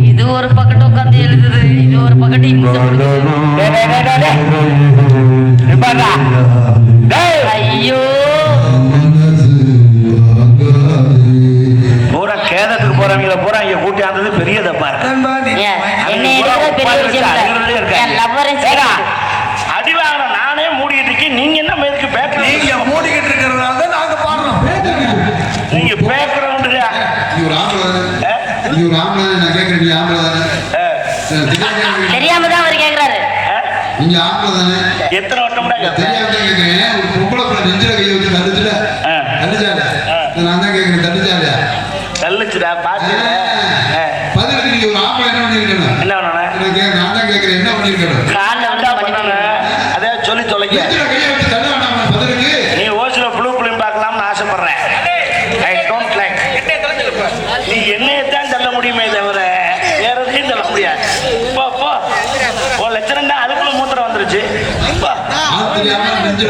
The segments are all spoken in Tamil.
இது ஒரு பக்கத்து உட்காந்து எழுதுது, இது ஒரு பக்கத்து ஐயோ பூரா கேதத்துக்கு போறவங்கள பூரா இங்க கூட்டி ஆந்தது பெரிய தப்பா அடி வாங்கின நானே மூடிக்கிட்டு இருக்கேன். நீங்க என்ன மேற்கு பேக்க நீங்க மூடிக்கிட்டு இருக்கிறதுனால தான் நாங்க பாடுறோம். நீங்க பேக்கிறவன்றியா நான் கேட்கிறேன். நீ ஆம்பளை தானே? தெரியாம தான் அவர் கேக்குறாரு. நீங்க ஆம்பளை தானே? எத்தனை வட்டம்டா தெரியாம தான் கேட்கிறேன். ஒரு பொம்பளை பிள்ளை நெஞ்சில கையை வச்சு தள்ளுச்சுல, தள்ளுச்சால? நான் தான் கேட்கிறேன், தள்ளுச்சாலையா? தள்ளுச்சுடா பாத்து. பதிலுக்கு நீங்க ஒரு ஆம்பளை என்ன பண்ணிருக்கணும்? என்ன பண்ணணும்? நான் தான் கேட்கிறேன், என்ன பண்ணிருக்கணும்? அதே சொல்லி தொலைங்க. நெஞ்சில கையை வச்சு தள்ள வேண்டாம். பதிலுக்கு நீ ஓசில ப்ளூ பிலிம் பார்க்கலாம்னு ஆசைப்படுறேன். I don't like. நீ என்னையத்தான் தள்ள முடியுமே தவிர வேற எதையும் தள்ள முடியாது. போ போ ஒரு லட்சம் தான் அதுக்குள்ள மூத்திரம் வந்துருச்சு.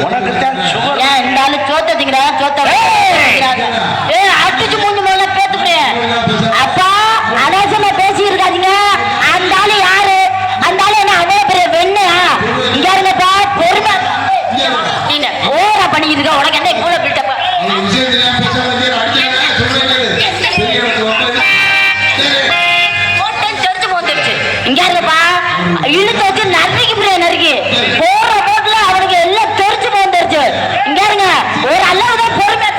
உனக்கு தான் சுகர். இந்த ஆளு சோத்த திங்கிறா, சோத்த அடிச்சு மூணு மேல பேத்துக்கிறேன். அப்பா அனாசமா பேசி இருக்காதீங்க. அந்த ஆளு யாரு? அந்த ஆளு என்ன அவ்வளவு பெரிய வெண்ணையா? இங்க இருங்கப்பா, பொறுமை ஓரா பண்ணிக்கிட்டு இருக்க. உனக்கு என்ன இவ்வளவு பில்டப்பா? இங்க இருப்பா, இழுத்து வச்சு நறுக்கி முடியாது. நறுக்கி போற ரோட்ல அவனுக்கு எல்லாம் தெரிச்சு போந்துருச்சு. இங்க இருங்க, ஒரு அளவுதான் பொறுமை.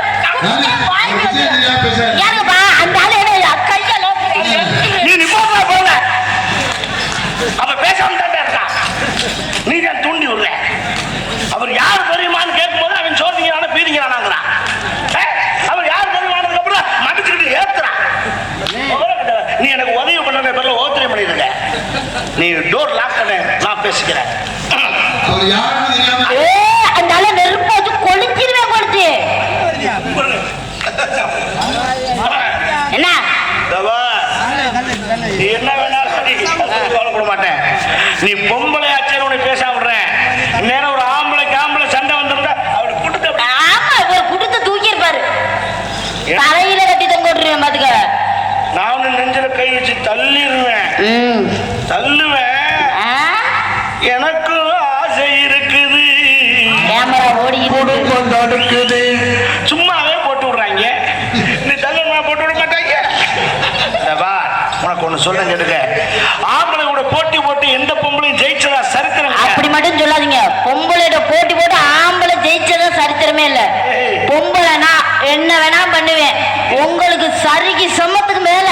யாருப்பா அந்த ஆளு? கையால நீ நிப்பா போல அவ பேசாம தான் இருக்கா. நீ தான் தூண்டி விடுற. அவர் யார் தெரியுமான்னு கேட்கும்போது அவன் சோதிங்கிறான பீதிங்கிறானாங்கிறான். அவர் யார் தெரியுமானதுக்கு அப்புறம் மடிச்சுக்கிட்டு ஏத்துறான். நீ எனக்கு உதவி பண்ண பேர்ல ஓத்திரை பண்ணிருக்க. நீ டோர் லாக் பண்ண, நான் பேசிக்கிறேன். அந்த ஆளு நெருப்பு வச்சு கொளுத்திடுவேன். கொளுத்தி என்ன என்ன வேணாலும் போட மாட்டேன். நீ பொம்பளை ஆச்சரிய உனக்கு பேச விடுறேன். நேரம் ஒரு ஆம்பளைக்கு ஆம்பளை சண்டை வந்திருந்தா அவரு குடுத்த ஆமா இவர் குடுத்து தூக்கி இருப்பாரு. தலையில கட்டி தொங்க விட்டுருவேன் பாத்துக்க. நான் ஒண்ணு நெஞ்சில கை வச்சு தள்ளிடுவேன், தள்ளுவேன். எனக்கு ஆசை இருக்குது. கேமரா ஓடிக்குது, சும்மாவே போட்டு விடுறாங்க. நீ தள்ளணுமா போட்டு விட மாட்டாங்க. உனக்கு ஒண்ணு சொல்ல கேட்டுக்க. ஆம்பளை கூட போட்டி போட்டு எந்த பொம்பளையும் ஜெயிச்சதா சரித்திரம். அப்படி மட்டும் சொல்லாதீங்க. பொம்பளையோட போட்டி போட்டு ஆம்பளை ஜெயிச்சதா சரித்திரமே இல்ல. பொம்பளைனா என்ன வேணா பண்ணுவேன். உங்களுக்கு சரிக்கு சமத்துக்கு மேல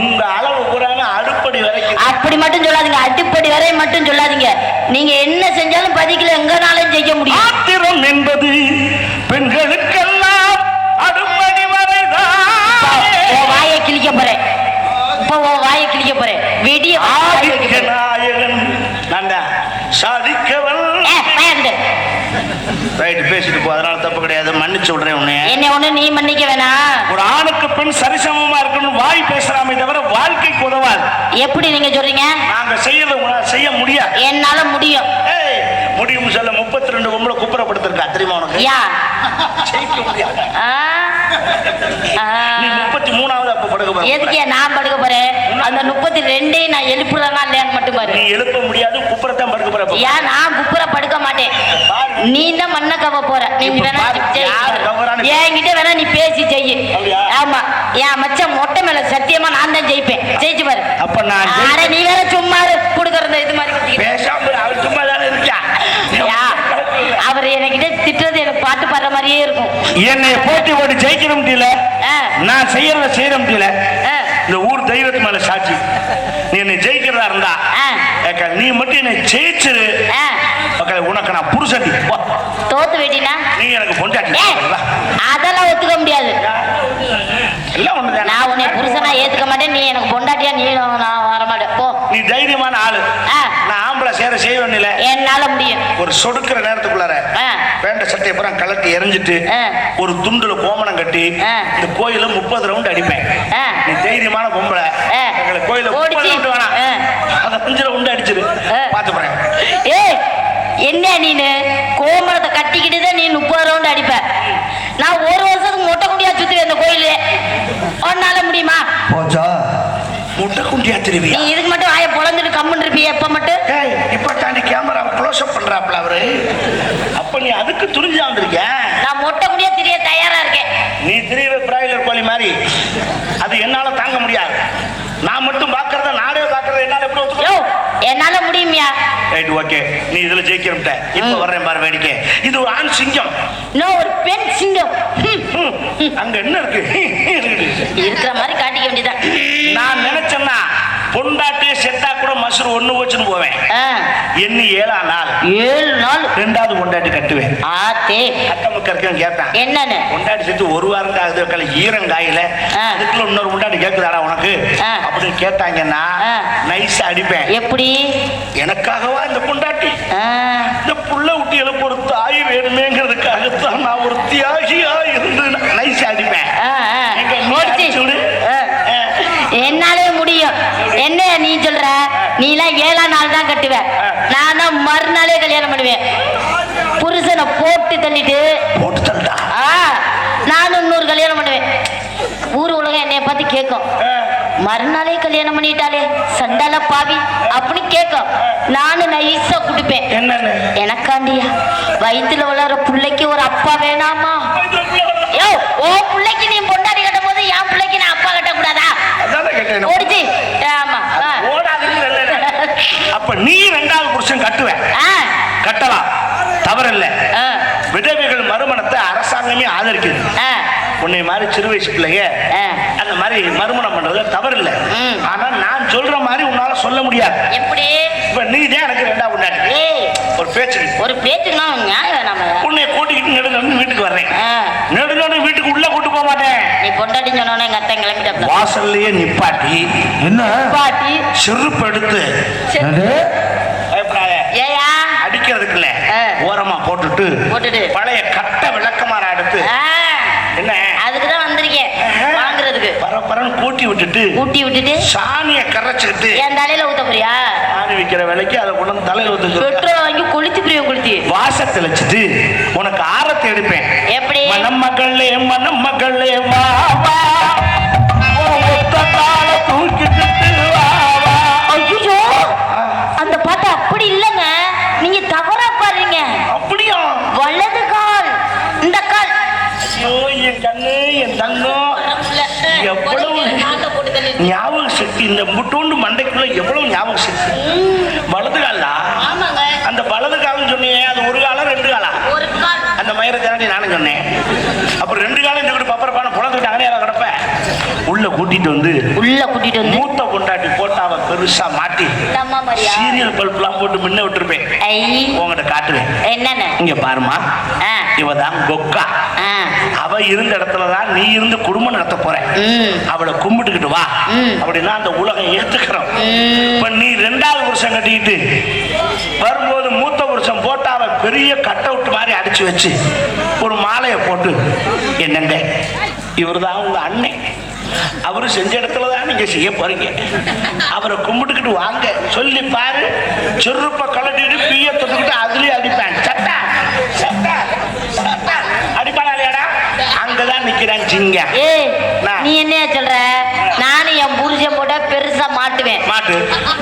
உங்க அளவு கூடாது அடுப்படி வரைக்கும். அப்படி மட்டும் சொல்லாதீங்க. அடிப்படி வரை மட்டும் சொல்லாதீங்க. நீங்க என்ன செஞ்சாலும் பதிக்கல எங்கனாலும் ஜெயிக்க முடியும். ஆத்திரம் என்பது பெண்களுக்கெல்லாம் அடுப்படி வரைதான். வாயை கிழிக்க போறேன். இப்போ வாயை கிழிக்க போறேன். வெடிய நாயகன் நான்டா சாதிக்கவன். ரைட் பேசிட்டு போ, அதனால தப்பு கிடையாது. மன்னிச்சு விடுறேன் உன்னை. என்ன ஒண்ணு நீ மன்னிக்க வேணாம். ஒரு ஆணுக்கு பெண் சரிசமமா இருக்கணும் வாய் பேசலாமே தவிர வாழ்க்கைக்கு உதவாது. எப்படி நீங்க சொல்றீங்க? நாங்க செய்ய முடியாது. என்னால முடியும். முடியும் சொல்ல 32 பொம்பளை குப்புறப்படுத்திருக்கா தெரியுமா உனக்கு? ஜெயிக்க முடியாது. நீ 33வது அப்ப படுக்க போற. எதுக்கு நான் படுக்க போறேன்? அந்த 32 நான் எழுப்புறேனா இல்லையான்னு மட்டும் பாரு. நீ எழுப்ப முடியாது, குப்புறத்தான் படுக்க போற. ஏன் நான் குப்புற படுக்க மாட்டேன். நீ தான் மண்ண கவ போற. நீ வேணா என்கிட்ட வேணா நீ பேசி செய்யு. ஆமா என் மச்சான் மொட்டை மேல சத்தியமா நான் தான் ஜெயிப்பேன். ஜெயிச்சு பாரு. அப்ப நான் நீ வேற சும்மா குடுக்கறது இது மாதிரி பேசாம அவர் சும்மா தானே இருக்கா. அவர் என்கிட்ட திட்டுறது எனக்கு பாட்டு பாடுற மாதிரியே இருக்கும். என்னை போட்டி போட்டு ஜெயிக்க முடியல, நான் செய்யற முடியல. இந்த ஊர் தெய்வத்து மேல சாட்சி. நீ என்னை ஜெயிக்கிறதா இருந்தா நீ மட்டும் என்னை ஜெயிச்சிரு. உனக்கு நான் புருஷன். தோத்து வேட்டினா நீ எனக்கு பொண்டாட்டி. அதெல்லாம் ஒத்துக்க முடியாது. எல்லாம் ஒண்ணுதான். நான் உன்னை புருஷனா ஏத்துக்க மாட்டேன். நீ எனக்கு பொண்டாட்டியா நீ நான் வர மாட்டேன். போ. நீ தைரியமான ஆளு. நான் ஆம்பளை செய்வேன். என்னால முடியும். ஒரு சொடுக்கிற நேரத்துக்குள்ளார பேண்ட சட்டையை பூரா கலட்டி எரிஞ்சிட்டு ஒரு துண்டுல கோமணம் கட்டி இந்த கோயில 30 ரவுண்ட் அடிப்பேன். நீ தைரியமான பொம்பளை. கோயில 30 ரவுண்ட் வேணாம், அதை 5 ரவுண்ட் அடிச்சிரு. பாத்து போறேன். என்ன நீனு கோமரத்தை கட்டிக்கிட்டு தான் நீ 30 ரவுண்ட் அடிப்ப. நான் ஒரு வருஷத்துக்கு மொட்டை குண்டியா சுத்துவேன் இந்த கோயிலு. உன்னால முடியுமா? போச்சா முட்டை குண்டியா திருவியா? நீ இதுக்கு மட்டும் ஆய பொழந்துட்டு கம்முன்னு இருப்பிய எப்ப மட்டும்? இப்ப தாண்டி கேமரா க்ளோஸ் அப் பண்றாப்ல அவரு. அப்ப நீ அதுக்கு துணிஞ்சா வந்திருக்க. நான் மொட்டை குண்டியா திரிய தயாரா இருக்கேன். நீ திரிய பிராய்லர் கோழி மாதிரி அது என்னால தாங்க முடியாது. நான் மட்டும் பாக்குறத நானே பாக்குறத என்னால எப்படி ஒத்துக்கோ? என்னால முடியுமியா? ரைட் ஓகே, நீ இதுல ஜெயிக்கிறட்ட. இப்ப வர்றேன் பாரு வேடிக்கை. இது ஒரு ஆண் சிங்கம். நான் ஒரு பெண் சிங்கம். அங்க என்ன இருக்கு? இருக்கிற மாதிரி காட்டிக்க வேண்டியதான். நான் நினைச்சேன்னா பொண்டாட்டிய செத்தா கூட மசுறு ஒண்ணு வச்சுன்னு போவேன். எண்ணி 7ஆம் நாள் 7 நாள் 2வது பொண்டாட்டி கட்டுவேன். ஆத்தே அக்கமக்கருக்கும் கேட்டேன் என்னன்னு. பொண்டாட்டி செத்து 1 வாரம் தான் ஆகுது, கலை ஈரங்காயில அதுக்குள்ள இன்னொரு பொண்டாட்டி கேட்குதாடா உனக்கு அப்படின்னு கேட்டாங்கன்னா நைஸா அடிப்பேன். எப்படி? எனக்காகவா இந்த பொண்டாட்டி? இந்த புள்ள குட்டிகளுக்கு ஒரு தாய் வேணுமேங்கிறதுக்காகத்தான் நான் ஒரு தியாகியா இருந்து நைஸா அடிப்பேன். என்னாலே முடியும். என்ன நீ சொல்ற? நீ எல்லாம் 7ஆம் நாள் தான் கட்டுவ. நான் தான் மறுநாளே கல்யாணம் பண்ணுவேன். புருஷனை போட்டு தள்ளிட்டு நானும் இன்னொரு கல்யாணம் பண்ணுவேன். ஊர் உலகம் என்னைய பார்த்து கேட்கும், மறுநாளே கல்யாணம் பண்ணிட்டாலே சண்டால பாவி அப்படின்னு கேட்கும். நானும் நைஸா குடுப்பேன். எனக்காண்டியா வயிற்றுல வளர பிள்ளைக்கு ஒரு அப்பா வேணாமா? யோ ஓ பிள்ளைக்கு நீ பொண்டாடி கட்டும் போது என் பிள்ளைக்கு நான் அப்பா கட்ட கூடாதா? ஓடிச்சு. ஆமா அப்ப நீ 2வது புருஷன் கட்டுவேன். கட்டலாம், தவறில்லை. விதவைகள் மறுமணத்தை அரசாங்கமே ஆதரிக்குது. உன்னை மாதிரி சிறு வயசு பிள்ளைய அந்த மாதிரி மறுமணம் பண்றது தவறில்லை. ஆனா நான் சொல்ற மாதிரி உன்னால சொல்ல முடியாது. எப்படி? இப்ப நீ தான் எனக்கு 2வது பொண்டாட்டி. ஒரு பேச்சுனா உன்னை கூட்டிக்கிட்டு நெடுநடு வீட்டுக்கு வர்றேன். நெடுநடு வீட்டுக்கு உள்ள கூட்டு போக மாட்டேன். நீ பொண்டாட்டி சொன்னோன்னே எங்க அத்தை கிளம்பிட்ட வாசல்லையே நிப்பாட்டி என்ன பாட்டி செருப்பு எடுத்து அடிக்கிறதுக்கு இல்ல ஓரமா போட்டுட்டு பழைய கட்ட விளக்கமாற எடுத்து என்ன அதுக்குதான் வந்திருக்கேன் வாங்குறதுக்கு. பரபரன்னு கூட்டி விட்டுட்டு சாணிய கரைச்சுக்கிட்டு என் தலையில ஊத்த போறியா? சாணி விக்கிற விலைக்கு அதை கொண்டு தலையில ஊத்த பெட்ரோல் வாங்கி கொளுத்தி பிரியம் கொளுத்தி வாசத்தை வச்சுட்டு உனக்கு ஆரத்தை எடுப்பேன். எப்படி? மணமகளே மணமகளே வா வா தூக்கிட்டு வா வா. ஐயோ அந்த பாட்டு அப்படி இல்லைங்க, நீங்க தவறா பாருங்க. அப்படியா? வலது கால் இந்த கால். ஐயோ என் கண்ணு என் தங்கம், எவ்வளவு ஞாபக சக்தி இந்த முட்டோண்டு மண்டைக்குள்ள எவ்வளவு ஞாபக சக்தி. வலது காலா? அந்த வலது காலம் சொன்னீங்க, அது 1 காலம் 2 காலம்? அந்த மயிரை தாண்டி நானும் சொன்னேன். அப்புறம் 2 காலம் இந்த பப்பரப்பான புலந்துட்டாங்கன்னு யாரும் கிடப்ப உள்ள கூட்டிட்டு வந்து மூத்த பொண்டாட்டி போட்டாவ பெருசா மாட்டி சீரியல் பல்பெல்லாம் போட்டு முன்ன விட்டுருப்பேன். உங்ககிட்ட காட்டுவேன். என்னன்னு இங்க பாருமா, இவதான் கொக்கா. அவ இருந்த இடத்துலதான் நீ இருந்து குடும்பம் நடத்த போற. அவளை கும்பிட்டுக்கிட்டு வா அப்படின்னா அந்த உலகம் ஏத்துக்கிறோம். இப்ப நீ 2வது புருஷன் கட்டிக்கிட்டு வரும்போது மூத்த புருஷன் போட்டாவ பெரிய கட் அவுட் மாதிரி அடிச்சு வச்சு ஒரு மாலையை போட்டு, என்னங்க இவர்தான் உங்க அண்ணன், அவரு செஞ்ச இடத்துலதான் நீங்க செய்ய போறீங்க, அவரை கும்பிட்டுக்கிட்டு வாங்க சொல்லி பாரு. செருப்ப கலட்டிட்டு பீய தொட்டுக்கிட்டு அதுலயே அடிப்பேன். சட்டா சட்டா சட்டா அடிப்பானா இல்லையாடா? அங்கதான் நிக்கிறான் சிங்க. நீ என்ன சொல்ற? நானும் என் புருஷன் போட்டா பெருசா மாட்டுவேன்.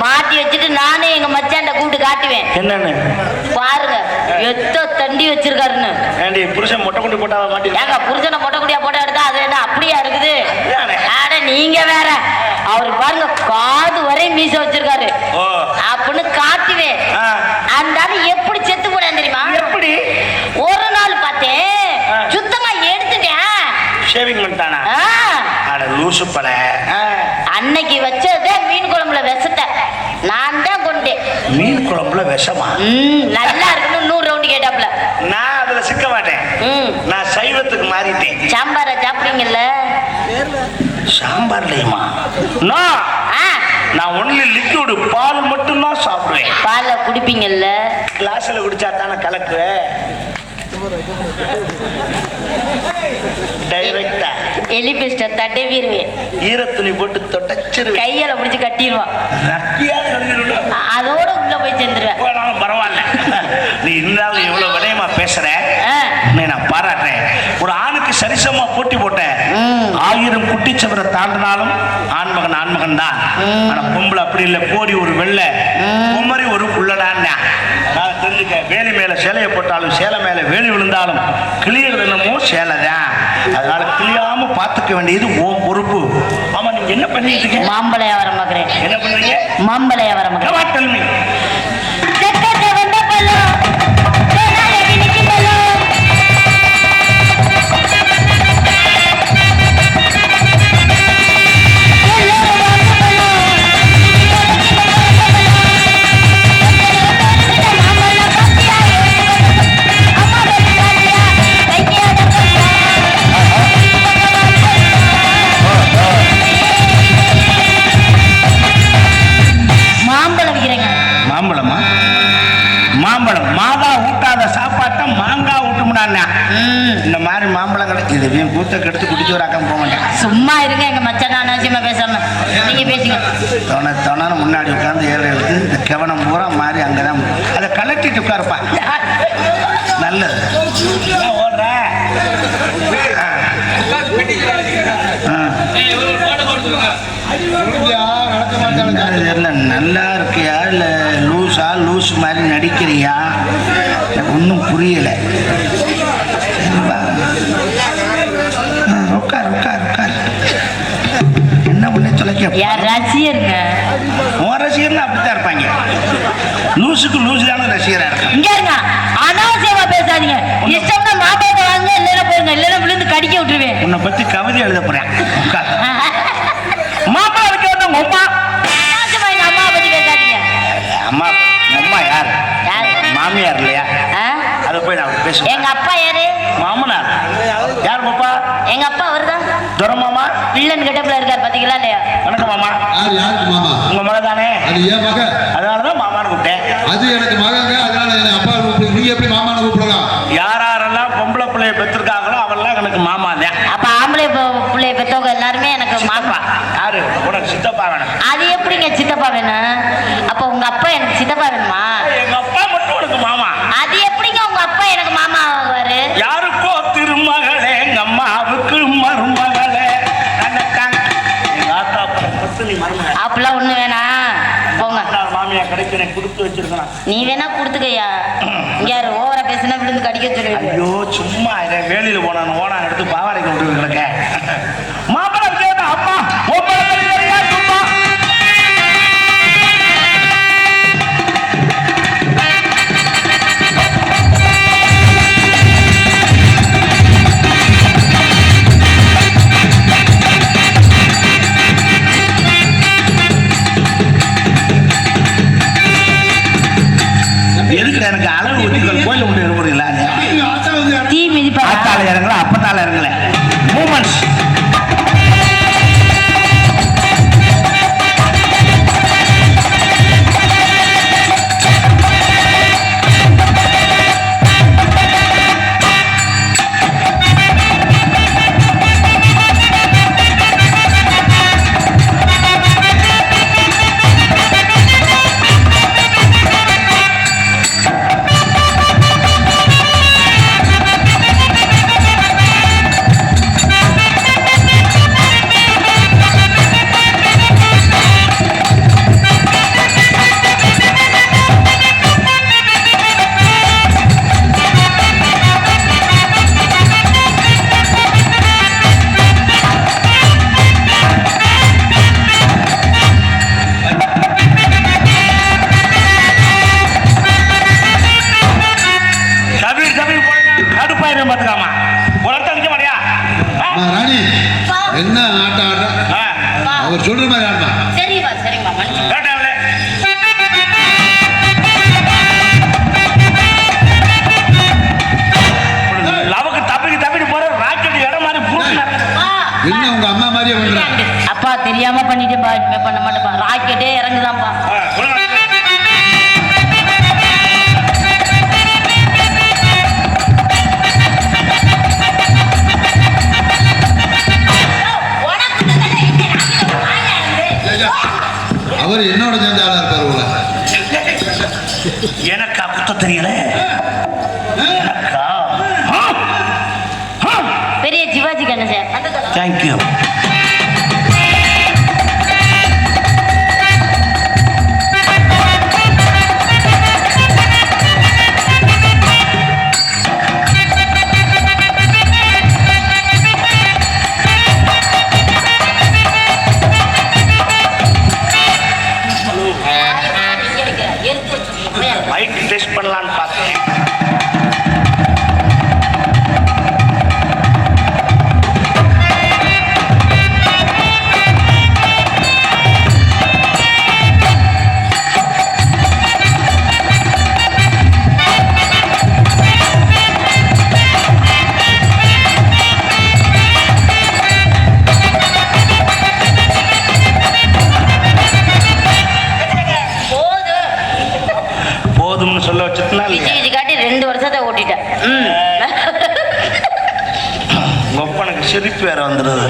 மாட்டி வச்சுட்டு நானும் எங்க மச்சாண்ட கூப்பிட்டு காட்டுவேன். என்னன்னு பாருங்க எத்த தண்டி வச்சிருக்காருன்னு. புருஷன் மொட்டை குண்டி போட்டா மாட்டி ஏங்க புருஷனை மொட்டை குண்டியா போட்டா எடுத்தா அது என்ன அப்படியா இருக்குது? ஆட நீங்க வேற. அவரு பாருங்க காது வரை மீச வச்சிருக்காரு அப்படின்னு காட்டுவேன். அந்த எப்படி செத்து போனேன் தெரியுமா? எப்படி? ஒரு நாள் பார்த்தேன் சுத்தமா எடுத்துட்டேன். ஷேவிங் பண்ணிட்டானா? அட லூசு பல. அன்னைக்கு வச்சதே மீன் குழம்புல விஷத்தை நான் தான் கொண்டேன். மீன் குழம்புல விஷமா? நல்லா இருக்குன்னு 100 ரவுண்டு கேட்டாப்ல. நான் அதுல சிக்க மாட்டேன். நான் சைவத்துக்கு மாறிட்டேன். சாம்பார சாப்பிடுங்கல்ல? சாம்பார்லயுமா? நான் ஒன்லி லிக்விட் பால் மட்டும் தான் சாப்பிடுவேன். பாலை குடிப்பீங்கல்ல? கிளாஸ்ல குடிச்சா தானே கலக்கு. டைரக்டா எலிபெஸ்ட தடவிடுவேன். ஈரத்துணி போட்டு தொடச்சிருவேன். கையால பிடிச்சு கட்டிடுவான். அதோட உள்ள போய் சேர்ந்துருவேன். பரவாயில்ல, நீ இருந்தாலும் எவ்வளவு வினயமா பேசுற ஆ. நான் பாராட்டுறேன். ஒரு ஆணுக்கு சரிசமா போட்டி போட்டேன். 1000 குட்டிச்சவரை தாண்டினாலும் ஆண்மகன் தான். ஆனா பொம்பளை அப்படி இல்லை, போடி ஒரு வெள்ளை பொம்மரி ஒரு புள்ளடான். அதாவது தெரிஞ்சுக்க, வேலி மேல சேலையை போட்டாலும் சேலை மேல வேலி விழுந்தாலும் கிளியர் என்னமோ சேலை தான். அதனால கிளியாம பார்த்துக்க வேண்டியது ஓம் பொறுப்பு. ஆமா, நீங்க என்ன பண்ணிட்டு இருக்கீங்க? மாம்பழ வியாபாரம் பார்க்குறேன். என்ன பண்றீங்க? மாம்பழ வியாபாரம் பார்க்குறேன். தல்மி மாம்பழம் மாதா ஊட்டாத சாப்பாட்டை மாங்காய் ஊட்டுமுடான்னா இந்த மாதிரி மாம்பழம் கிடைக்கும். இது கூத்த கெடுத்து குடிச்சு ஒரு அக்கம் போக மாட்டேன். சும்மா இருங்க, எங்க மச்சான் அனாவசியமா பேசாம நீங்க பேசுங்க. தொண முன்னாடி உட்காந்து ஏழைகளுக்கு இந்த கவனம் பூரா மாறி அங்கதான் அதை கலட்டிட்டு உட்காருப்பா. நல்லது ஓடுற நல்லா இருக்கியா இல்லை லூஸ் மாதிரி நடிக்கிறியா? ஒன்றும் புரியல. உட்கார் என்ன பண்ண தொலைக்க ரசிகருங்க. உன் ரசிகர்னா அப்படித்தான் இருப்பாங்க. லூசுக்கு லூசு தானே ரசிகரா இருக்காங்க. இங்க இருங்க, அனாவசியமா பேசாதீங்க. இஷ்டம்னா மாம்பழத்தை வாங்க, இல்லைன்னா போயிருங்க, இல்லைன்னா விழுந்து கடிக்க விட்டுருவேன். உன்னை பத்தி கவிதை எழுத போறேன். மாம்பழம் வைக்க வந்த உங்க அம்மா. அனாவசியமா எங்க அம்மா பத்தி பேசாதீங்க. அம்மா யார்? மாமியார் இல்லையா? அதை போய் நான் பேசுவேன். எங்க அப்பா யாரு? மாமனார். யார் பாப்பா? எங்க அப்பா அவர்தான். துரை மாமா வில்லன் கெட்டப்ல இருக்கார், பாத்தீங்களா இல்லையா? வணக்கம் மாமா. யாருக்கு மாமா? உங்க மக தானே? அது என் மக. அதனாலதான் மாமான்னு கூப்பிட்டேன். அது எனக்கு மகங்க, அதனால என்ன அப்பா கூப்பிடு. நீங்க எப்படி மாமான்னு கூப்பிடலாம்? யாரெல்லாம் பொம்பளை பிள்ளைய பெற்றிருக்காங்களோ அவெல்லாம் எனக்கு மாமா தான். அப்ப ஆம்பளை பிள்ளைய பெற்றவங்க எல்லாருமே எனக்கு மாமா. யாரு? உனக்கு சித்தப்பா வேணும். அது எப்படிங்க சித்தப்பா வேணும்? அப்ப உங்க அப்பா எனக்கு சித்தப்பா வேணுமா? எங்க அப்பா மட்டும் உனக்கு மாமா. அது எப்படிங்க உங்க அப்பா எனக்கு மாமா ஆவாரு? யாருக்கோ திருமகளே, எங்க அம்மாவுக்கு மருமகளே. அப்பெல்லாம் ஒண்ணு வேணாம், போங்க. மாமியா கிடைக்க கொடுத்து வச்சிருக்கேன். நீ வேணா கொடுத்துக்கையா. இங்க ஓவரா பேசினா விழுந்து கடிக்க சொல்லுவேன். ஐயோ சும்மா வேலையில போனான் ஓனா எடுத்து பாவாடைக்கு விட்டு கிடக்க. மாம்பழம் கேட்டா அம்மா சும்மா எதுக்கு எனக்கு அளவு ஊற்றிகள் கோயில் விட்டு இருப்பீங்களா? தீ மிதிப்பா. ஆத்தால இறங்கல, அப்பத்தால இறங்கல. மூமெண்ட்ஸ் என்ன ஆட்டம் ஆடுற? அவர் சொல்ற மாதிரி ஆடுமா? சரிப்பா சரிப்பா. லவக்கு தப்பிட்டு போற ராக்கெட் இடம் மாதிரி என்ன உங்க அம்மா மாதிரியே பண்ற? அப்பா தெரியாம பண்ணிட்டு பண்ண மாட்டேப்பா. ராக்கெட்டே இறங்குதான்ப்பா. அவர் என்னோட சேர்ந்த ஆளா இருப்பாரு. எனக்கு குத்த தெரியல. தேங்க்யூ. மைக் டெஸ்ட் பண்ணலான்னு பார்த்தேன். போதும்னு சொல்ல வச்சுட்டுனா காட்டி 2 வருஷத்தை ஓட்டிட்டேன். ஒப்பனுக்கு சிரிப்பு வேற வந்துடுது.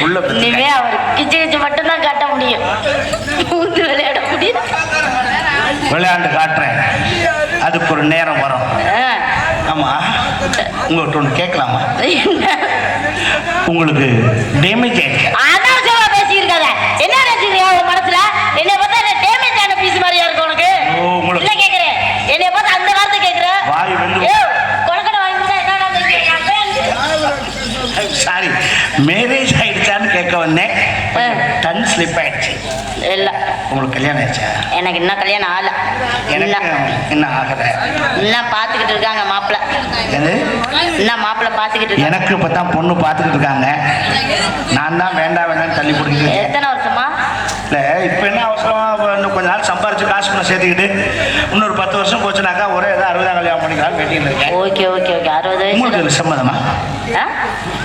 உள்ள இனிமே அவர் கிச்சு கிச்சு மட்டும்தான் காட்ட முடியும், ஊந்து விளையாட முடியும். விளையாண்டு காட்டுறேன், அதுக்கு ஒரு நேரம் வரும். ஆமா, உங்கள்கிட்ட ஒன்று கேட்கலாமா? உங்களுக்கு டேமேஜ் ஆயிடுச்சு. அதான் சொல்ல பேசியிருக்காங்க. என்ன நினைச்சிருக்கியா உங்க மனசுல? என்னை பார்த்தா என்ன டேமேஜ் ஆன பீஸ் மாதிரியா இருக்கு உனக்கு? இல்ல கேக்குறேன், என்னை பார்த்தா அந்த வார்த்தை கேக்குற? வாய் வந்து கொடக்கடை வாங்கி சாரி, மேரேஜ் ஆயிடுச்சான்னு கேட்க வந்தேன். டன் ஸ்லிப் ஆயிடுச்சு. இல்ல, உங்களுக்கு கல்யாணம் ஆயிடுச்சா? எனக்கு இன்னும் கல்யாணம் ஆகல. என்ன ஆகல? இன்னும் பாத்துக்கிட்டு இருக்காங்க மாப்பிள்ள. இன்னும் மாப்பிள்ள பாத்துக்கிட்டு இருக்காங்க. எனக்கு இப்பதான் பொண்ணு பாத்துக்கிட்டு இருக்காங்க. நான் தான் வேண்டாம் வேண்டாம்னு தள்ளி பிடிக்கிட்டு. எத்தனை வருஷமா? இல்ல, இப்ப என்ன அவசரமா இன்னும் கொஞ்ச நாள் சம்பாரிச்சு காசு பண்ண சேர்த்துக்கிட்டு இன்னொரு 10 வருஷம் போச்சுனாக்கா ஒரே ஏதாவது 60 கல்யாணம் பண்ணிக்கலாம் வெட்டின்னு இருக்கேன். Okay okay okay. 60 வயசு உங்களுக்கு சம்மதமா?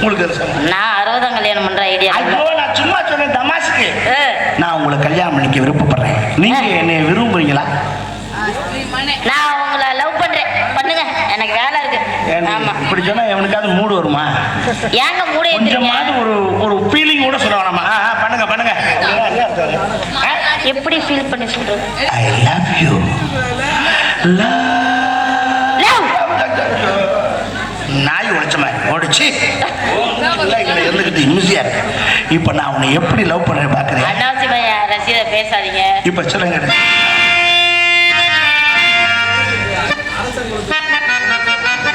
உங்களுக்கு சம்மதம்? நான் 60 கல்யாணம் பண்ற ஐடியா. ஐயோ, நான் சும்மா சொன்னேன் தமாசுக்கு. நான் உங்களை கல்யாணம் பண்ணிக்க விருப்பப்படுறேன். நீங்க என்னை விரும்புறீங்களா? நான் உங்களை லவ் பண்றேன், பண்ணுங்க, எனக்கு வேலை இருக்கு. ஆமா, இப்படி சொன்னா எவனுக்காவது மூடு வருமா? ஏங்க மூடு? கொஞ்சமாவது ஒரு ஃபீலிங் கூட சொல்ல வேணாமா? பண்ணுங்க பண்ணுங்க. எப்படி ஃபீல் பண்ணி சொல்றது? I love you. நாய் உடைச்ச மாதிரி ஓடிச்சு இருந்துக்கிட்டு இம்மிசியா இருக்கு. இப்ப நான் உன்னை எப்படி லவ் பண்ண பாக்குறேன். அண்ணாச்சி பையன் ரசீதை பேசாதீங்க. இப்ப சொல்லுங்க.